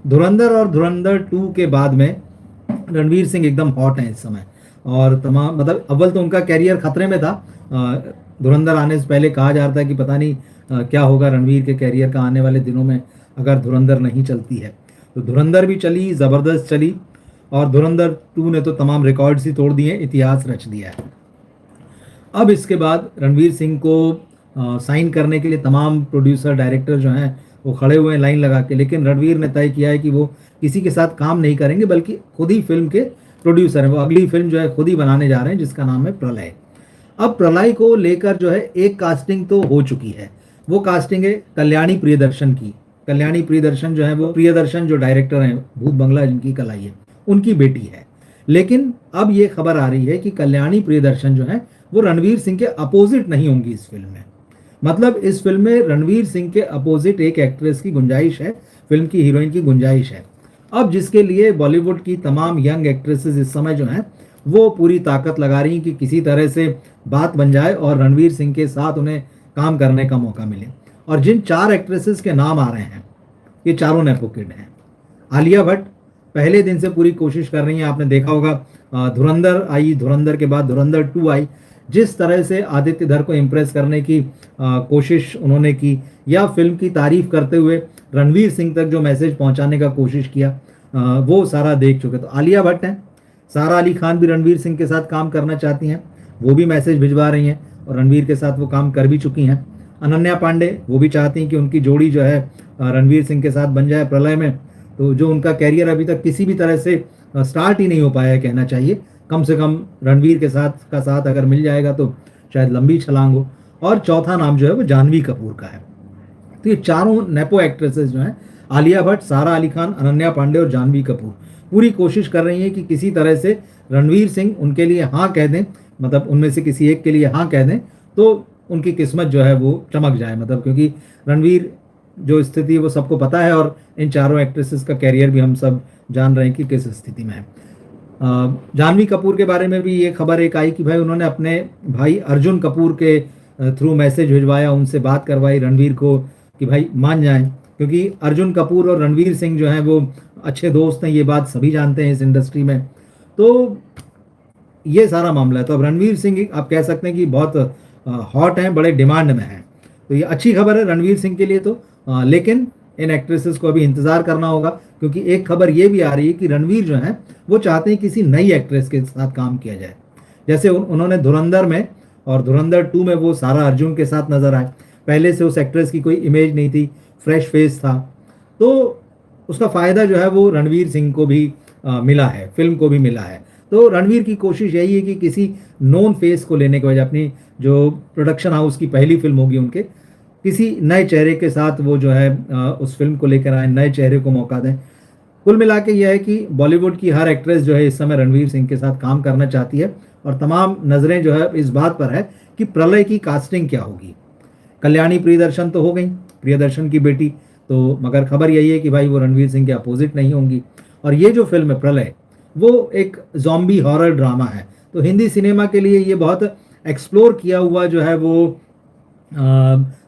धुरंधर और धुरंधर 2 के बाद में रणवीर सिंह एकदम हॉट हैं इस समय। और तमाम मतलब अव्वल तो उनका कैरियर खतरे में था। धुरंधर आने से पहले कहा जा रहा था कि पता नहीं क्या होगा रणवीर के कैरियर का आने वाले दिनों में अगर धुरंधर नहीं चलती है। तो धुरंधर भी चली, ज़बरदस्त चली, और धुरंधर 2 ने तो तमाम रिकॉर्ड्स ही तोड़ दिए, इतिहास रच दिया है। अब इसके बाद रणवीर सिंह को साइन करने के लिए तमाम प्रोड्यूसर डायरेक्टर जो हैं वो खड़े हुए हैं लाइन लगा के, लेकिन रणवीर ने तय किया है कि वो किसी के साथ काम नहीं करेंगे, बल्कि खुद ही फिल्म के प्रोड्यूसर हैं। वो अगली फिल्म जो है खुद ही बनाने जा रहे हैं, जिसका नाम है प्रलय। अब प्रलय को लेकर जो है एक कास्टिंग तो हो चुकी है। वो कास्टिंग है कल्याणी प्रियदर्शन की। कल्याणी प्रियदर्शन जो है वो प्रियदर्शन जो डायरेक्टर हैं भूत बंगला जिनकी कलाई है, उनकी बेटी है। लेकिन अब ये खबर आ रही है कि कल्याणी प्रियदर्शन जो है वो रणवीर सिंह के अपोजिट नहीं होंगी इस फिल्म में। मतलब इस फिल्म में रणवीर सिंह के अपोजिट एक एक्ट्रेस की गुंजाइश है, फिल्म की हीरोइन की गुंजाइश है। अब जिसके लिए बॉलीवुड की तमाम यंग एक्ट्रेसेस इस समय जो हैं वो पूरी ताकत लगा रही हैं कि किसी तरह से बात बन जाए और रणवीर सिंह के साथ उन्हें काम करने का मौका मिले। और जिन 4 एक्ट्रेसेस के नाम आ रहे हैं, ये चारों नेपो किड हैं। आलिया भट्ट पहले दिन से पूरी कोशिश कर रही हैं। आपने देखा होगा धुरंधर आई, धुरंधर के बाद धुरंधर 2 आई, जिस तरह से आदित्य धर को इम्प्रेस करने की कोशिश उन्होंने की, या फिल्म की तारीफ करते हुए रणवीर सिंह तक जो मैसेज पहुंचाने का कोशिश किया, वो सारा देख चुके। तो आलिया भट्ट हैं, सारा अली खान भी रणवीर सिंह के साथ काम करना चाहती हैं, वो भी मैसेज भिजवा रही हैं और रणवीर के साथ वो काम कर भी चुकी हैं। अनन्या पांडे वो भी चाहती हैं कि उनकी जोड़ी जो है रणवीर सिंह के साथ बन जाए प्रलय में। तो जो उनका कैरियर अभी तक किसी भी तरह से स्टार्ट ही नहीं हो पाया है कहना चाहिए, कम से कम रणवीर के साथ अगर मिल जाएगा तो शायद लंबी छलांग हो। और चौथा नाम जो है वो जानवी कपूर का है। तो ये चारों नेपो एक्ट्रेसेस जो हैं, आलिया भट्ट, सारा अली खान, अनन्या पांडे और जानवी कपूर, पूरी कोशिश कर रही हैं कि किसी तरह से रणवीर सिंह उनके लिए हाँ कह दें, मतलब उनमें से किसी एक के लिए हाँ कह दें तो उनकी किस्मत जो है वो चमक जाए। मतलब क्योंकि रणवीर जो स्थिति वो सबको पता है, और इन चारों एक्ट्रेसेस का कैरियर भी हम सब जान रहे हैं कि किस स्थिति में है। जानवी कपूर के बारे में भी ये खबर एक आई कि भाई उन्होंने अपने भाई अर्जुन कपूर के थ्रू मैसेज भिजवाया, उनसे बात करवाई रणवीर को कि भाई मान जाएं, क्योंकि अर्जुन कपूर और रणवीर सिंह जो हैं वो अच्छे दोस्त हैं, ये बात सभी जानते हैं इस इंडस्ट्री में। तो ये सारा मामला है। तो अब रणवीर सिंह आप कह सकते हैं कि बहुत हॉट हैं, बड़े डिमांड में हैं। तो ये अच्छी खबर है रणवीर सिंह के लिए तो, लेकिन इन एक्ट्रेसेस को अभी इंतजार करना होगा, क्योंकि एक खबर ये भी आ रही है कि रणवीर जो है वो चाहते हैं किसी नई एक्ट्रेस के साथ काम किया जाए। जैसे उन्होंने धुरंधर में और धुरंधर 2 में वो सारा अर्जुन के साथ नजर आए। पहले से उस एक्ट्रेस की कोई इमेज नहीं थी, फ्रेश फेस था, तो उसका फ़ायदा जो है वो रणवीर सिंह को भी मिला है, फिल्म को भी मिला है। तो रणवीर की कोशिश यही है कि किसी नोन फेस को लेने के वजह, अपनी जो प्रोडक्शन हाउस की पहली फिल्म होगी उनके, किसी नए चेहरे के साथ वो जो है उस फिल्म को लेकर आए, नए चेहरे को मौका दें। कुल मिला के यह है कि बॉलीवुड की हर एक्ट्रेस जो है इस समय रणवीर सिंह के साथ काम करना चाहती है, और तमाम नज़रें जो है इस बात पर है कि प्रलय की कास्टिंग क्या होगी। कल्याणी प्रियदर्शन तो हो गई, प्रियदर्शन की बेटी, तो मगर खबर यही है कि भाई वो रणवीर सिंह के अपोजिट नहीं होंगी। और ये जो फिल्म है प्रलय, वो एक जॉम्बी हॉरर ड्रामा है। तो हिंदी सिनेमा के लिए ये बहुत एक्सप्लोर किया हुआ जो है वो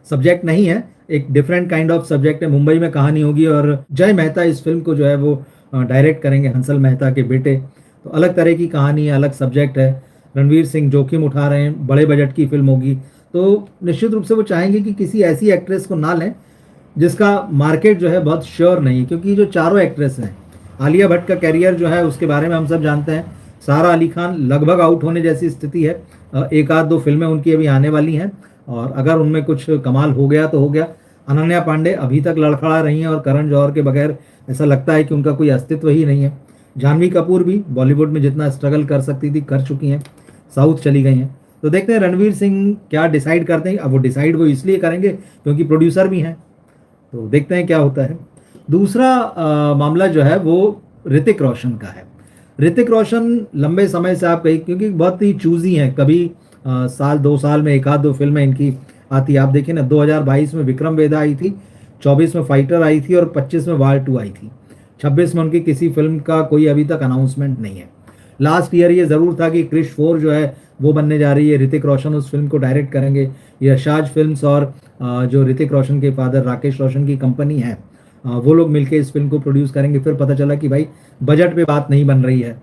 सब्जेक्ट नहीं है, एक डिफरेंट काइंड ऑफ सब्जेक्ट है। मुंबई में कहानी होगी और जय मेहता इस फिल्म को जो है वो डायरेक्ट करेंगे, हंसल मेहता के बेटे। तो अलग तरह की कहानी है, अलग सब्जेक्ट है। रणवीर सिंह जोखिम उठा रहे हैं, बड़े बजट की फिल्म होगी, तो निश्चित रूप से वो चाहेंगे कि किसी ऐसी एक्ट्रेस को ना लें जिसका मार्केट जो है बहुत श्योर नहीं है। क्योंकि जो चारों एक्ट्रेस हैं, आलिया भट्ट का कैरियर जो है उसके बारे में हम सब जानते हैं, सारा अली खान लगभग आउट होने जैसी स्थिति है, एक आध दो फिल्में उनकी अभी आने वाली हैं, और अगर उनमें कुछ कमाल हो गया तो हो गया। अनन्या पांडे अभी तक लड़खड़ा रही हैं, और करण जौहर के बगैर ऐसा लगता है कि उनका कोई अस्तित्व ही नहीं है। जानवी कपूर भी बॉलीवुड में जितना स्ट्रगल कर सकती थी कर चुकी हैं, साउथ चली गई हैं। तो देखते हैं रणवीर सिंह क्या डिसाइड करते हैं। अब वो डिसाइड वो इसलिए करेंगे क्योंकि प्रोड्यूसर भी हैं, तो देखते हैं क्या होता है। दूसरा मामला जो है वो ऋतिक रोशन का है। ऋतिक रोशन लंबे समय से आप कहीं, क्योंकि बहुत ही चूजी हैं, कभी साल 2 साल में एक आध दो फिल्में इनकी आती। आप देखिए ना, 2022 में विक्रम वेदा आई थी, 24 में फाइटर आई थी, और 25 में वार 2 आई थी। 26 में उनकी किसी फिल्म का कोई अभी तक अनाउंसमेंट नहीं है। लास्ट ईयर ये ज़रूर था कि क्रिश 4 जो है वो बनने जा रही है, ऋतिक रोशन उस फिल्म को डायरेक्ट करेंगे। यशाज फिल्म्स और जो ऋतिक रोशन के फादर राकेश रोशन की कंपनी है, वो लोग मिलके इस फिल्म को प्रोड्यूस करेंगे। फिर पता चला कि भाई बजट पे बात नहीं बन रही है,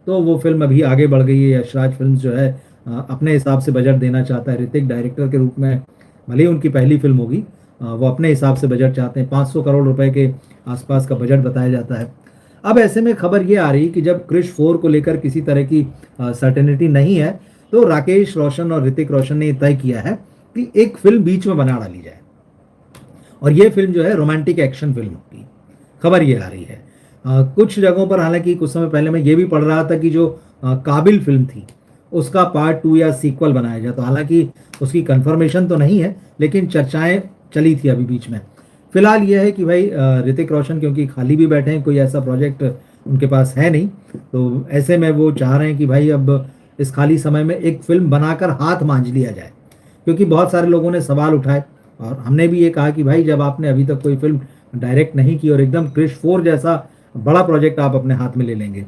तो वो फिल्म अभी आगे बढ़ गई है। यशराज फिल्म जो है अपने हिसाब से बजट देना चाहता है। ऋतिक डायरेक्टर के रूप में, भले ही उनकी पहली फिल्म होगी, वो अपने हिसाब से बजट चाहते हैं। 500 करोड़ रुपए के आसपास का बजट बताया जाता है। अब ऐसे में खबर ये आ रही कि जब क्रिश 4 को लेकर किसी तरह की सर्टेनिटी नहीं है, तो राकेश रोशन और ऋतिक रोशन ने तय किया है कि एक फिल्म बीच में बना डाली जाए, और ये फिल्म जो है रोमांटिक एक्शन फिल्म होगी। खबर ये आ रही है। कुछ जगहों पर, हालांकि कुछ समय पहले मैं ये भी पढ़ रहा था कि जो काबिल फिल्म थी उसका पार्ट 2 या सीक्वल बनाया जाए, तो हालांकि उसकी कंफर्मेशन तो नहीं है, लेकिन चर्चाएं चली थी अभी बीच में। फिलहाल ये है कि भाई ऋतिक रोशन क्योंकि खाली भी बैठे हैं, कोई ऐसा प्रोजेक्ट उनके पास है नहीं, तो ऐसे में वो चाह रहे हैं कि भाई अब इस खाली समय में एक फिल्म बनाकर हाथ मांझ लिया जाए। क्योंकि बहुत सारे लोगों ने सवाल उठाए, और हमने भी ये कहा कि भाई जब आपने अभी तक कोई फिल्म डायरेक्ट नहीं की और एकदम क्रिश 4 जैसा बड़ा प्रोजेक्ट आप अपने हाथ में ले लेंगे,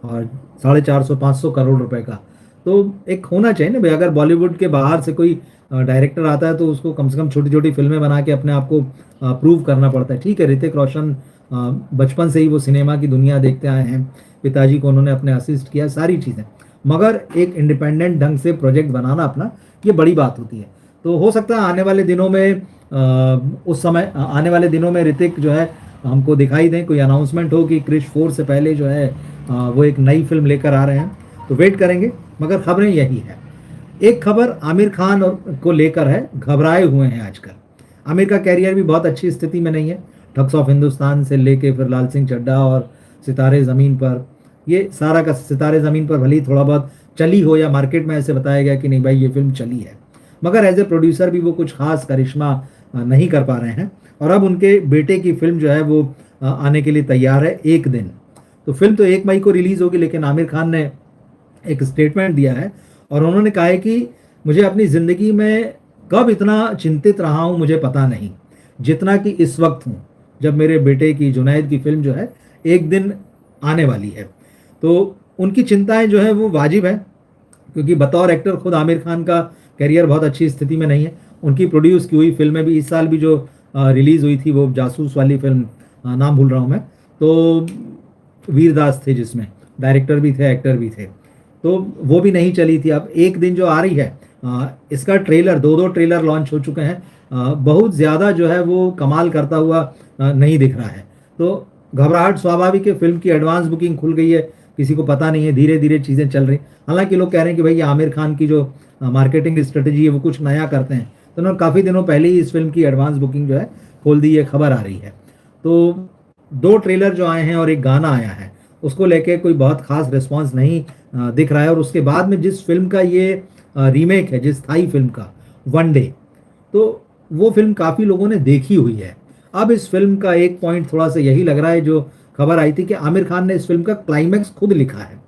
और 450-500 करोड़ रुपए का, तो एक होना चाहिए ना भाई। अगर बॉलीवुड के बाहर से कोई डायरेक्टर आता है तो उसको कम से कम छोटी छोटी फिल्में बना के अपने आप को प्रूव करना पड़ता है। ठीक है, ऋतिक रोशन बचपन से ही वो सिनेमा की दुनिया देखते आए हैं, पिताजी को उन्होंने अपने असिस्ट किया, सारी चीज़ें, मगर एक इंडिपेंडेंट ढंग से प्रोजेक्ट बनाना अपना, ये बड़ी बात होती है। तो हो सकता है आने वाले दिनों में आने वाले दिनों में ऋतिक जो है हमको दिखाई दें, कोई अनाउंसमेंट हो कि क्रिश 4 से पहले जो है वो एक नई फिल्म लेकर आ रहे हैं, तो वेट करेंगे। मगर खबरें यही है। एक खबर आमिर खान को लेकर है, घबराए हुए हैं आजकल। आमिर का कैरियर भी बहुत अच्छी स्थिति में नहीं है। ठग्स ऑफ हिंदुस्तान से लेके फिर लाल सिंह चड्ढा और सितारे ज़मीन पर, ये सारा का सितारे ज़मीन पर भले ही थोड़ा बहुत चली हो, या मार्केट में ऐसे बताया गया कि नहीं भाई ये फिल्म चली है, मगर एज ए प्रोड्यूसर भी वो कुछ खास करिश्मा नहीं कर पा रहे हैं। और अब उनके बेटे की फिल्म जो है वो आने के लिए तैयार है एक दिन। तो फिल्म तो 1 मई को रिलीज होगी, लेकिन आमिर खान ने एक स्टेटमेंट दिया है और उन्होंने कहा है कि मुझे अपनी ज़िंदगी में कब इतना चिंतित रहा हूँ मुझे पता नहीं, जितना कि इस वक्त हूँ, जब मेरे बेटे की जुनैद की फिल्म जो है एक दिन आने वाली है। तो उनकी चिंताएं जो है वो वाजिब है, क्योंकि बतौर एक्टर खुद आमिर खान का करियर बहुत अच्छी स्थिति में नहीं है। उनकी प्रोड्यूस की हुई फिल्में भी इस साल भी जो रिलीज़ हुई थी, वो जासूस वाली फिल्म, नाम भूल रहा हूँ मैं, तो वीरदास थे जिसमें डायरेक्टर भी थे, एक्टर भी थे, तो वो भी नहीं चली थी। अब एक दिन जो आ रही है, इसका ट्रेलर, दो ट्रेलर लॉन्च हो चुके हैं, बहुत ज़्यादा जो है वो कमाल करता हुआ नहीं दिख रहा है। तो घबराहट स्वाभाविक है, फिल्म की एडवांस बुकिंग खुल गई है, किसी को पता नहीं है, धीरे धीरे चीज़ें चल रही। हालांकि लोग कह रहे हैं कि भाई ये आमिर खान की जो मार्केटिंग स्ट्रेटजी है वो कुछ नया करते हैं, तो उन्होंने काफ़ी दिनों पहले ही इस फिल्म की एडवांस बुकिंग जो है खोल दी, ये खबर आ रही है। तो 2 ट्रेलर जो आए हैं और एक गाना आया है, उसको लेके कोई बहुत खास रिस्पांस नहीं दिख रहा है। और उसके बाद में जिस फिल्म का ये रीमेक है, जिस थाई फिल्म का वन डे, तो वो फिल्म काफ़ी लोगों ने देखी हुई है। अब इस फिल्म का एक पॉइंट थोड़ा सा यही लग रहा है, जो खबर आई थी कि आमिर खान ने इस फिल्म का क्लाइमैक्स खुद लिखा है।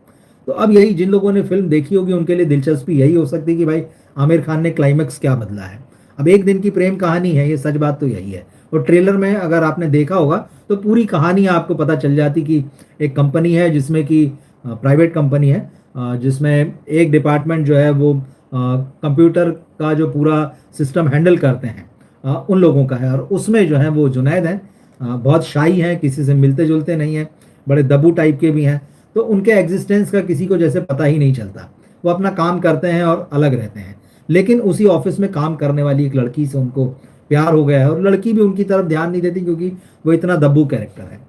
तो अब यही, जिन लोगों ने फिल्म देखी होगी उनके लिए दिलचस्पी यही हो सकती है कि भाई आमिर खान ने क्लाइमैक्स क्या बदला है। अब एक दिन की प्रेम कहानी है, ये सच बात तो यही है। और ट्रेलर में अगर आपने देखा होगा तो पूरी कहानी आपको पता चल जाती कि एक कंपनी है जिसमें कि प्राइवेट कंपनी है, जिसमें एक डिपार्टमेंट जो है वो कंप्यूटर का जो पूरा सिस्टम हैंडल करते हैं उन लोगों का है। और उसमें जो है वो जुनैद हैं, बहुत शाई हैं, किसी से मिलते जुलते नहीं हैं, बड़े दबू टाइप के भी हैं। तो उनके एग्जिस्टेंस का किसी को जैसे पता ही नहीं चलता, वो अपना काम करते हैं और अलग रहते हैं। लेकिन उसी ऑफिस में काम करने वाली एक लड़की से उनको प्यार हो गया है, और लड़की भी उनकी तरफ ध्यान नहीं देती क्योंकि वो इतना दब्बू कैरेक्टर है।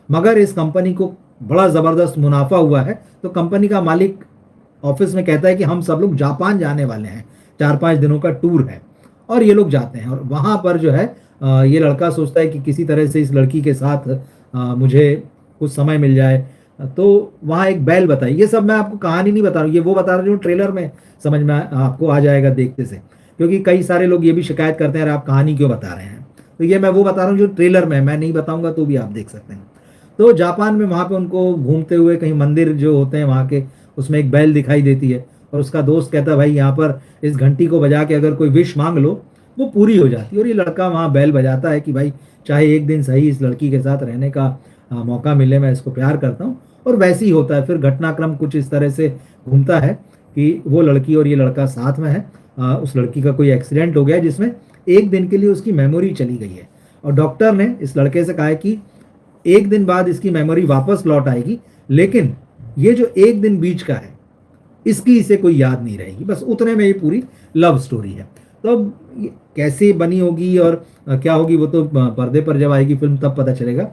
मगर इस कंपनी को बड़ा ज़बरदस्त मुनाफा हुआ है, तो कंपनी का मालिक ऑफिस में कहता है कि हम सब लोग जापान जाने वाले हैं, 4-5 दिनों का टूर है। और ये लोग जाते हैं, और वहाँ पर जो है ये लड़का सोचता है कि किसी तरह से इस लड़की के साथ मुझे कुछ समय मिल जाए। तो वहाँ एक बैल बताई, ये सब मैं आपको कहानी नहीं बता रहा हूँ, ये वो बता रहा हूँ ट्रेलर में समझ में आपको आ जाएगा देखते से। क्योंकि कई सारे लोग ये भी शिकायत करते हैं यार आप कहानी क्यों बता रहे हैं, तो ये मैं वो बता रहा हूँ जो ट्रेलर में, मैं नहीं बताऊंगा तो भी आप देख सकते हैं। तो जापान में वहाँ पे उनको घूमते हुए कहीं मंदिर जो होते हैं वहाँ के, उसमें एक बैल दिखाई देती है, और उसका दोस्त कहता है भाई यहाँ पर इस घंटी को बजा के अगर कोई विश मांग लो वो पूरी हो जाती है। और ये लड़का वहाँ बैल बजाता है कि भाई चाहे एक दिन सही इस लड़की के साथ रहने का मौका मिले, मैं इसको प्यार करता हूँ। और वैसे ही होता है, फिर घटनाक्रम कुछ इस तरह से घूमता है कि वो लड़की और ये लड़का साथ में है। उस लड़की का कोई एक्सीडेंट हो गया जिसमें एक दिन के लिए उसकी मेमोरी चली गई है। और डॉक्टर ने इस लड़के से कहा है कि एक दिन बाद इसकी मेमोरी वापस लौट आएगी, लेकिन ये जो एक दिन बीच का है इसकी इसे कोई याद नहीं रहेगी। बस उतने में ये पूरी लव स्टोरी है। तो अब ये कैसे बनी होगी और क्या होगी वो तो पर्दे पर जब आएगी फिल्म तब पता चलेगा।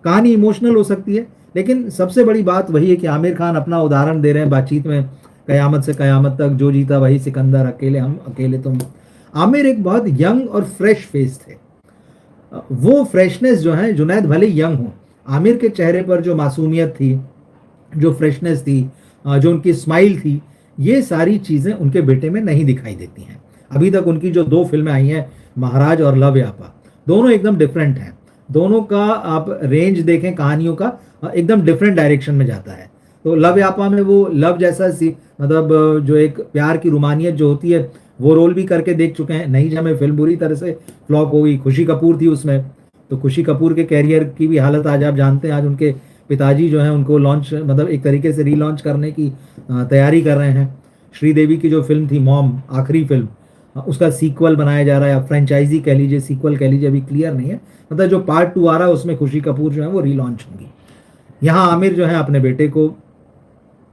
कहानी इमोशनल हो सकती है, लेकिन सबसे बड़ी बात वही है कि आमिर खान अपना उदाहरण दे रहे हैं बातचीत में, कयामत से कयामत तक जो जीता वही सिकंदर, अकेले हम अकेले तुम। आमिर एक बहुत यंग और फ्रेश फेस थे। वो फ्रेशनेस जो है, जुनैद भले यंग हो, आमिर के चेहरे पर जो मासूमियत थी, जो फ्रेशनेस थी, जो उनकी स्माइल थी, ये सारी चीज़ें उनके बेटे में नहीं दिखाई देती हैं। अभी तक उनकी जो 2 फिल्में आई हैं, महाराज और लव यापा, दोनों एकदम डिफरेंट हैं। दोनों का आप रेंज देखें कहानियों का, एकदम डिफरेंट डायरेक्शन में जाता है। तो लव यापा में वो लव जैसा सी मतलब जो एक प्यार की रुमानियत जो होती है वो रोल भी करके देख चुके हैं। नहीं जमे फिल्म बुरी तरह से फ्लॉप हो गई, खुशी कपूर थी उसमें। तो खुशी कपूर के कैरियर की भी हालत आज आप जानते हैं। आज उनके पिताजी जो हैं उनको लॉन्च मतलब एक तरीके से रीलॉन्च करने की तैयारी कर रहे हैं। श्रीदेवी की जो फिल्म थी मॉम, आखिरी फिल्म, उसका सीक्वल बनाया जा रहा है, या फ्रेंचाइजी कह लीजिए, सीक्वल कह लीजिए, अभी क्लियर नहीं है। मतलब जो पार्ट 2 आ रहा है उसमें खुशी कपूर जो है वो रीलॉन्च होंगी। यहाँ आमिर जो है अपने बेटे को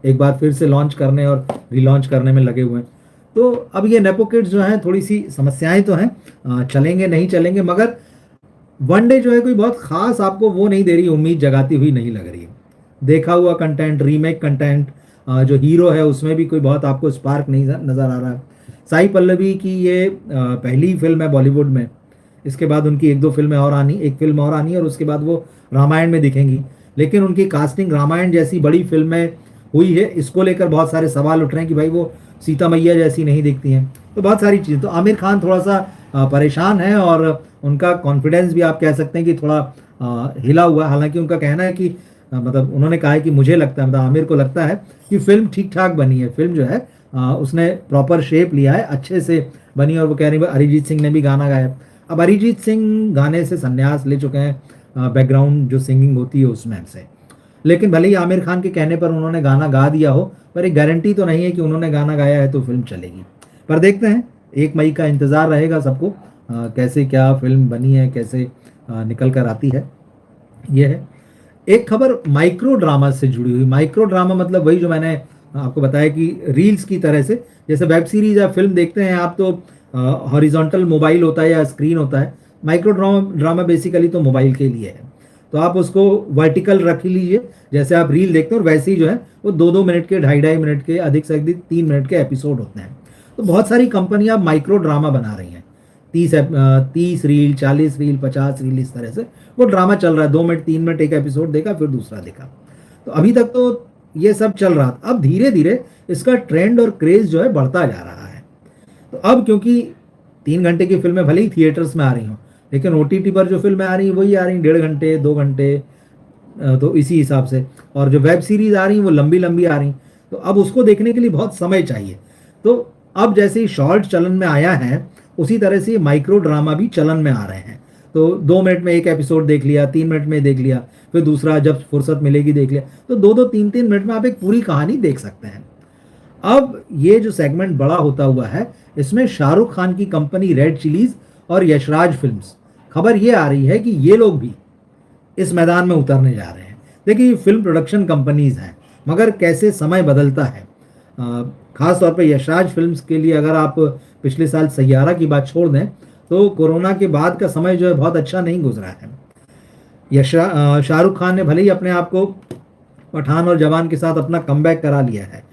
एक बार फिर से लॉन्च करने और रीलॉन्च करने में लगे हुए हैं। तो अब ये नेपो किड्स जो हैं थोड़ी सी समस्याएं तो हैं, चलेंगे नहीं चलेंगे, मगर वनडे जो है कोई बहुत खास आपको वो नहीं दे रही, उम्मीद जगाती हुई नहीं लग रही है। देखा हुआ कंटेंट, रीमेक कंटेंट, जो हीरो है उसमें भी कोई बहुत आपको स्पार्क नहीं नज़र आ रहा है। साई पल्लवी की ये पहली फिल्म है बॉलीवुड में। इसके बाद उनकी 1-2 फिल्में और आनी, एक फिल्म और आनी है और उसके बाद वो रामायण में दिखेंगी। लेकिन उनकी कास्टिंग रामायण जैसी बड़ी फिल्म में हुई है, इसको लेकर बहुत सारे सवाल उठ रहे हैं कि भाई वो सीता मैया जैसी नहीं दिखती हैं। तो बहुत सारी चीज़ें, तो आमिर खान थोड़ा सा परेशान है और उनका कॉन्फिडेंस भी आप कह सकते हैं कि थोड़ा हिला हुआ। हालांकि उनका कहना है कि मतलब उन्होंने कहा है कि मुझे लगता है, मतलब आमिर को लगता है कि फिल्म ठीक ठाक बनी है। फिल्म जो है उसने प्रॉपर शेप लिया है, अच्छे से बनी। और वो कह रहे हैं अरिजीत सिंह ने भी गाना गाया। अब अरिजीत सिंह गाने से संन्यास ले चुके हैं, बैकग्राउंड जो सिंगिंग होती है उसमें से। लेकिन भले ही आमिर खान के कहने पर उन्होंने गाना गा दिया हो, पर एक गारंटी तो नहीं है कि उन्होंने गाना गाया है तो फिल्म चलेगी। पर देखते हैं, 1 मई का इंतज़ार रहेगा सबको, कैसे क्या फिल्म बनी है, कैसे निकल कर आती है। ये है एक खबर माइक्रो ड्रामा से जुड़ी हुई। माइक्रो ड्रामा मतलब वही जो मैंने आपको बताया कि रील्स की तरह से, जैसे वेब सीरीज या फिल्म देखते हैं आप तो हॉरिजॉन्टल मोबाइल होता है या स्क्रीन होता है। माइक्रो ड्रामा बेसिकली तो मोबाइल के लिए है। तो आप उसको वर्टिकल रख लीजिए, जैसे आप रील देखते हो, और वैसे ही जो है वो 2-2 मिनट के, 2.5 मिनट के, अधिक से अधिक 3 मिनट के एपिसोड होते हैं। तो बहुत सारी कंपनियां माइक्रो ड्रामा बना रही हैं। 30 रील, 40 रील, 50 रील, इस तरह से वो ड्रामा चल रहा है। 2 मिनट, 3 मिनट एक एपिसोड देखा, फिर दूसरा देखा। तो अभी तक तो ये सब चल रहा था। अब धीरे धीरे इसका ट्रेंड और क्रेज जो है बढ़ता जा रहा है। तो अब क्योंकि 3 घंटे की फिल्में भले ही थिएटर्स में आ रही हों, लेकिन OTT पर जो फिल्में आ रही हैं वही आ रही हैं 1.5 घंटे, 2 घंटे, तो इसी हिसाब से। और जो वेब सीरीज आ रही हैं वो लंबी लंबी आ रही, तो अब उसको देखने के लिए बहुत समय चाहिए। तो अब जैसे ही शॉर्ट चलन में आया है, उसी तरह से माइक्रो ड्रामा भी चलन में आ रहे हैं। तो 2 मिनट में एक एपिसोड देख लिया, 3 मिनट में देख लिया, फिर दूसरा जब फुर्सत मिलेगी देख लिया। तो 2-2, 3-3 मिनट में आप एक पूरी कहानी देख सकते हैं। अब ये जो सेगमेंट बड़ा होता हुआ है, इसमें शाहरुख खान की कंपनी रेड चिलीज और यशराज फिल्म्स, खबर ये आ रही है कि ये लोग भी इस मैदान में उतरने जा रहे हैं। देखिए ये फिल्म प्रोडक्शन कंपनीज हैं, मगर कैसे समय बदलता है। खास तौर पे यशराज फिल्म्स के लिए अगर आप पिछले साल सैयारा की बात छोड़ दें, तो कोरोना के बाद का समय जो है बहुत अच्छा नहीं गुजरा है। शाहरुख खान ने भले ही अपने आप को पठान और जवान के साथ अपना कमबैक करा लिया है,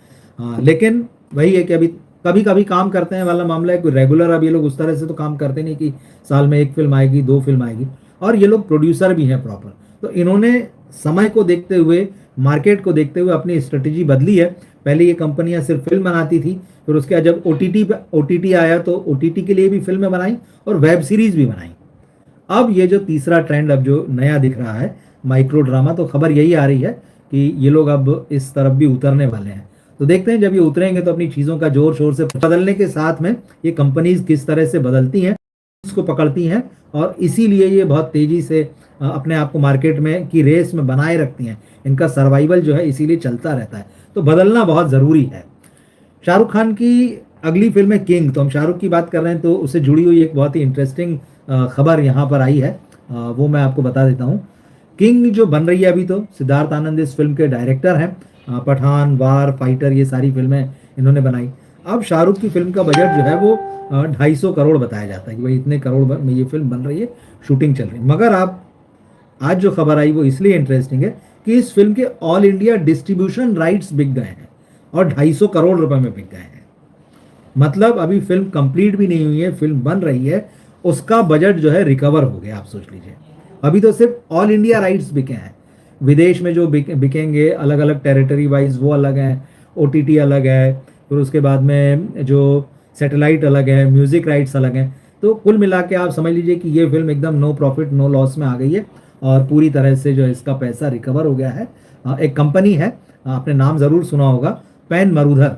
लेकिन वही है कि अभी कभी कभी काम करते हैं वाला मामला है। कोई रेगुलर अब ये लोग उस तरह से तो काम करते नहीं कि साल में 1 फिल्म आएगी, 2 फिल्म आएगी। और ये लोग प्रोड्यूसर भी हैं प्रॉपर। तो इन्होंने समय को देखते हुए, मार्केट को देखते हुए अपनी स्ट्रेटेजी बदली है। पहले ये कंपनियां सिर्फ फिल्म बनाती थी, फिर उसके बाद जब OTT आया तो OTT के लिए भी फिल्में बनाई और वेब सीरीज भी बनाई। अब ये जो तीसरा ट्रेंड अब जो नया दिख रहा है, माइक्रो ड्रामा, तो खबर यही आ रही है कि ये लोग अब इस तरफ भी उतरने वाले हैं। तो देखते हैं जब ये उतरेंगे तो अपनी चीज़ों का जोर शोर से बदलने के साथ में ये कंपनीज किस तरह से बदलती हैं, उसको पकड़ती हैं, और इसीलिए ये बहुत तेज़ी से अपने आप को मार्केट में की रेस में बनाए रखती हैं। इनका सर्वाइवल जो है इसीलिए चलता रहता है। तो बदलना बहुत ज़रूरी है। शाहरुख खान की अगली फिल्म है किंग। तो हम शाहरुख की बात कर रहे हैं तो उससे जुड़ी हुई एक बहुत ही इंटरेस्टिंग खबर यहाँ पर आई है। वो मैं आपको बता देता हूँ। किंग जो बन रही है अभी, तो सिद्धार्थ आनंद इस फिल्म के डायरेक्टर हैं। पठान, वार, फाइटर, ये सारी फिल्में इन्होंने बनाई। अब शाहरुख की फिल्म का बजट जो है वो 250 करोड़ बताया जाता है कि भाई इतने करोड़ में ये फिल्म बन रही है, शूटिंग चल रही है। मगर आप आज जो खबर आई वो इसलिए इंटरेस्टिंग है कि इस फिल्म के ऑल इंडिया डिस्ट्रीब्यूशन राइट्स बिक गए हैं और 250 करोड़ रुपए में बिक गए हैं। मतलब अभी फिल्म कंप्लीट भी नहीं हुई है, फिल्म बन रही है, उसका बजट जो है रिकवर हो गया। आप सोच लीजिए, अभी तो सिर्फ ऑल इंडिया राइट्स बिके हैं। विदेश में जो बिकेंगे अलग अलग टेरिटरी वाइज, वो अलग हैं, ओटीटी अलग है, फिर उसके बाद में जो सैटेलाइट अलग है, म्यूजिक राइट्स अलग हैं। तो कुल मिला के आप समझ लीजिए कि ये फिल्म एकदम नो प्रॉफिट नो लॉस में आ गई है और पूरी तरह से जो है इसका पैसा रिकवर हो गया है। एक कंपनी है, आपने नाम ज़रूर सुना होगा, पैन मरूधर।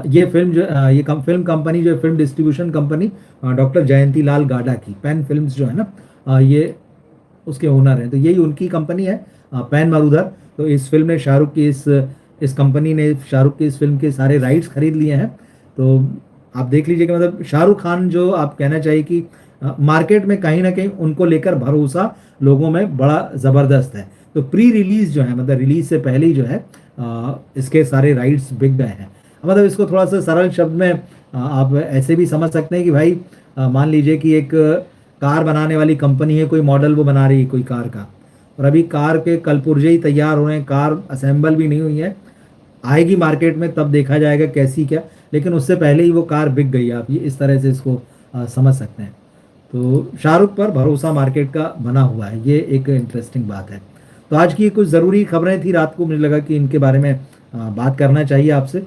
ये फिल्म जो फिल्म कंपनी जो फिल्म डिस्ट्रीब्यूशन कंपनी डॉक्टर जयंती लाल गाडा की, पैन फिल्म्स जो है ना, ये उसके ओनर हैं। तो यही उनकी कंपनी है, पैन मरूधर। तो इस फिल्म ने शाहरुख की इस कंपनी ने शाहरुख की इस फिल्म के सारे राइट्स खरीद लिए हैं। तो आप देख लीजिए कि मतलब शाहरुख खान जो आप कहना चाहिए कि मार्केट में कहीं ना कहीं उनको लेकर भरोसा लोगों में बड़ा ज़बरदस्त है। तो प्री रिलीज जो है, मतलब रिलीज से पहले ही जो है इसके सारे राइट्स बिक गए हैं। मतलब इसको थोड़ा सा सरल शब्द में आप ऐसे भी समझ सकते हैं कि भाई मान लीजिए कि एक कार बनाने वाली कंपनी है, कोई मॉडल वो बना रही है कोई कार का, और अभी कार के कलपुर्जे ही तैयार हो रहे हैं, कार असेंबल भी नहीं हुई है, आएगी मार्केट में तब देखा जाएगा कैसी क्या, लेकिन उससे पहले ही वो कार बिक गई है। आप ये इस तरह से इसको समझ सकते हैं। तो शाहरुख पर भरोसा मार्केट का बना हुआ है, ये एक इंटरेस्टिंग बात है। तो आज की कुछ ज़रूरी खबरें थी रात को, मुझे लगा कि इनके बारे में बात करना चाहिए आपसे।